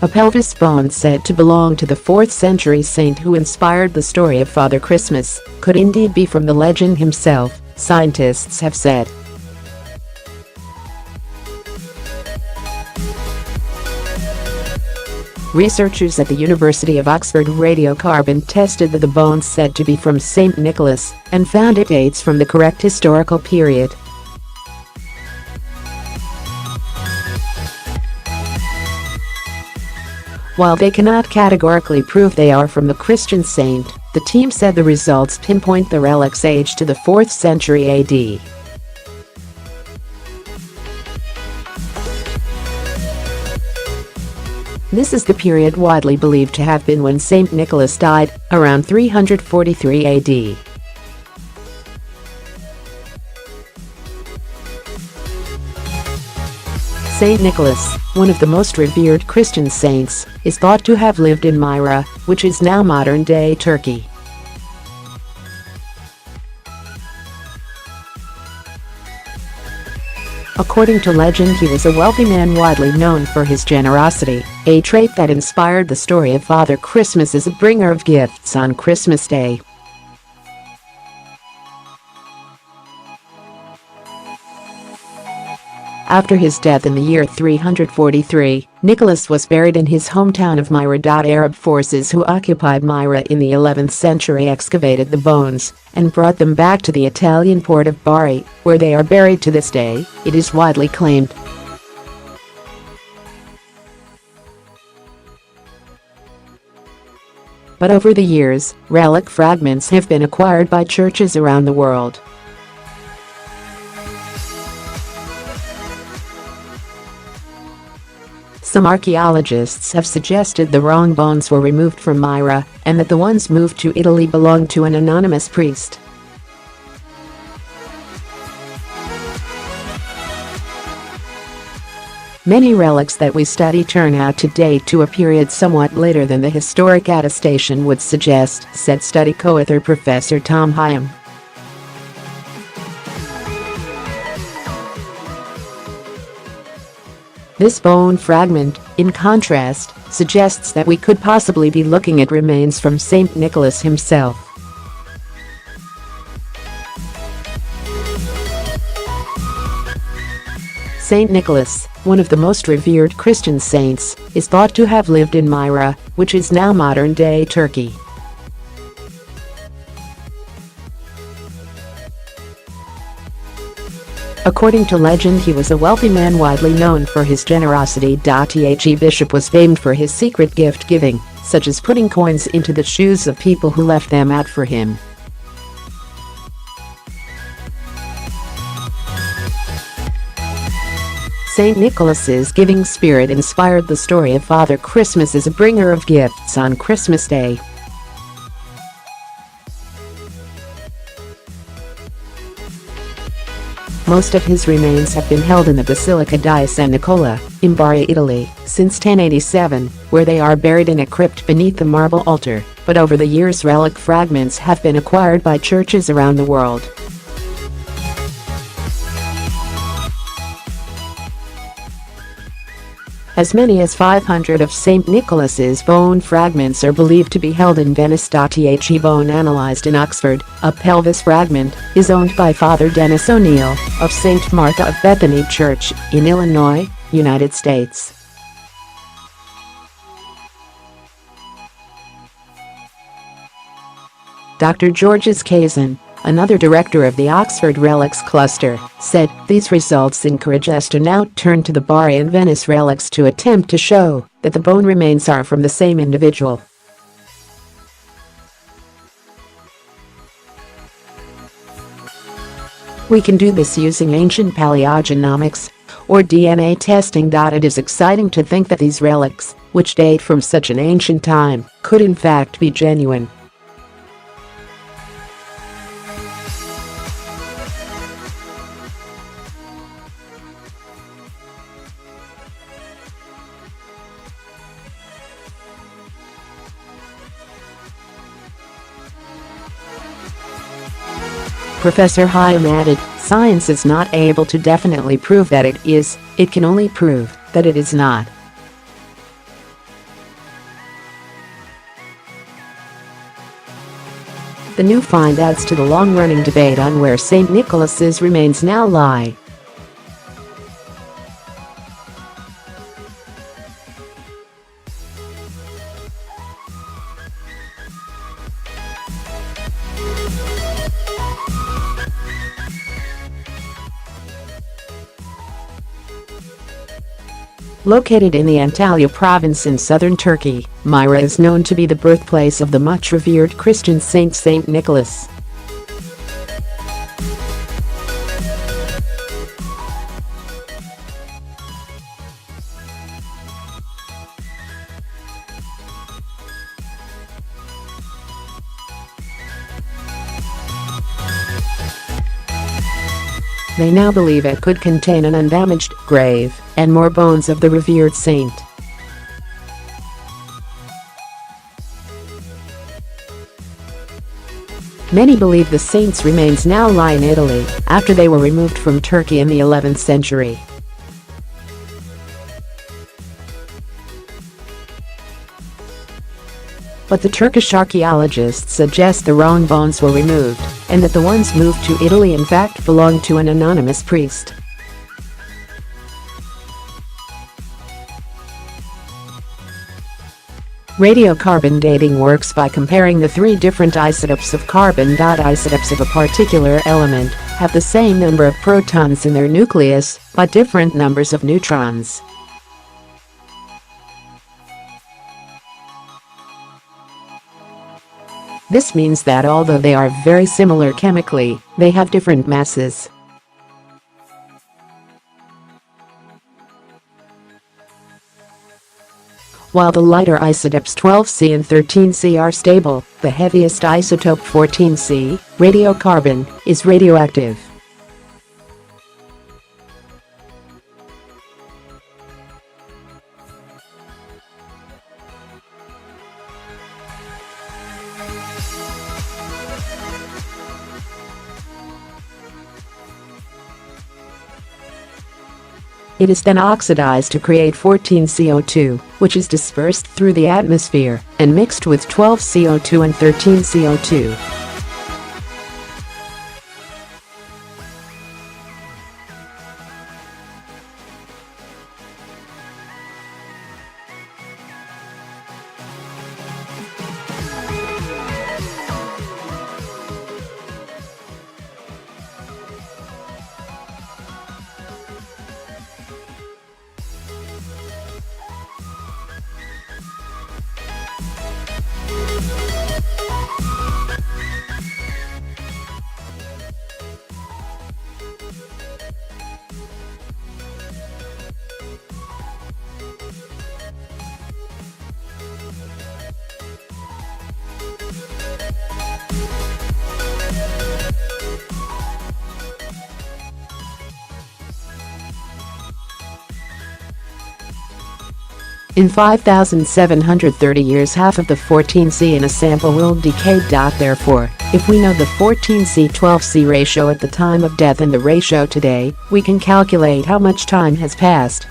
A pelvis bone said to belong to the 4th century saint who inspired the story of Father Christmas could indeed be from the legend himself, scientists have said. Researchers at the University of Oxford radiocarbon tested the bones said to be from St Nicholas and found it dates from the correct historical period. While they cannot categorically prove they are from the Christian saint, the team said the results pinpoint the relic's age to the 4th century AD. This is the period widely believed to have been when St Nicholas died, around 343 AD. St Nicholas, one of the most revered Christian saints, is thought to have lived in Myra, which is now modern-day Turkey. According to legend, he was a wealthy man widely known for his generosity, a trait that inspired the story of Father Christmas as a bringer of gifts on Christmas Day. After his death in the year 343, Nicholas was buried in his hometown of Myra. Arab forces who occupied Myra in the 11th century excavated the bones and brought them back to the Italian port of Bari, where they are buried to this day, it is widely claimed. But over the years, relic fragments have been acquired by churches around the world. Some archaeologists have suggested the wrong bones were removed from Myra and that the ones moved to Italy belonged to an anonymous priest. Many relics that we study turn out to date to a period somewhat later than the historic attestation would suggest, said study co-author Professor Tom Higham. This bone fragment, in contrast, suggests that we could possibly be looking at remains from St. Nicholas himself. St. Nicholas, one of the most revered Christian saints, is thought to have lived in Myra, which is now modern-day Turkey. According to legend, he was a wealthy man widely known for his generosity. The bishop was famed for his secret gift-giving, such as putting coins into the shoes of people who left them out for him. St. Nicholas's giving spirit inspired the story of Father Christmas as a bringer of gifts on Christmas Day. Most of his remains have been held in the Basilica di San Nicola, in Bari, Italy, since 1087, where they are buried in a crypt beneath the marble altar, but over the years relic fragments have been acquired by churches around the world. As many as 500 of St. Nicholas's bone fragments are believed to be held in Venice.The bone analysed in Oxford, a pelvis fragment, is owned by Father Dennis O'Neill of St. Martha of Bethany Church in Illinois, United States. Dr. Georges Kazan, another director of the Oxford Relics Cluster, said, "These results encourage us to now turn to the Bari and Venice relics to attempt to show that the bone remains are from the same individual." We can do this using ancient paleogenomics or DNA testing. It is exciting to think that these relics, which date from such an ancient time, could in fact be genuine. Professor Higham added, "Science is not able to definitely prove that it is, it can only prove that it is not." The new find adds to the long-running debate on where St. Nicholas's remains now lie. Located in the Antalya province in southern Turkey, Myra is known to be the birthplace of the much-revered Christian saint St. Nicholas. They now believe it could contain an undamaged grave and more bones of the revered saint. Many believe the saint's remains now lie in Italy after they were removed from Turkey in the 11th century. But the Turkish archaeologists suggest the wrong bones were removed, and that the ones moved to Italy in fact belonged to an anonymous priest. Radiocarbon dating works by comparing the three different isotopes of carbon. Isotopes of a particular element have the same number of protons in their nucleus, but different numbers of neutrons. This means that although they are very similar chemically, they have different masses. While the lighter isotopes 12C and 13C are stable, the heaviest isotope 14C, radiocarbon, is radioactive. It is then oxidized to create 14CO2, which is dispersed through the atmosphere and mixed with 12CO2 and 13CO2. In 5,730 years, half of the 14C in a sample will decay. Therefore, if we know the 14C-12C ratio at the time of death and the ratio today, we can calculate how much time has passed.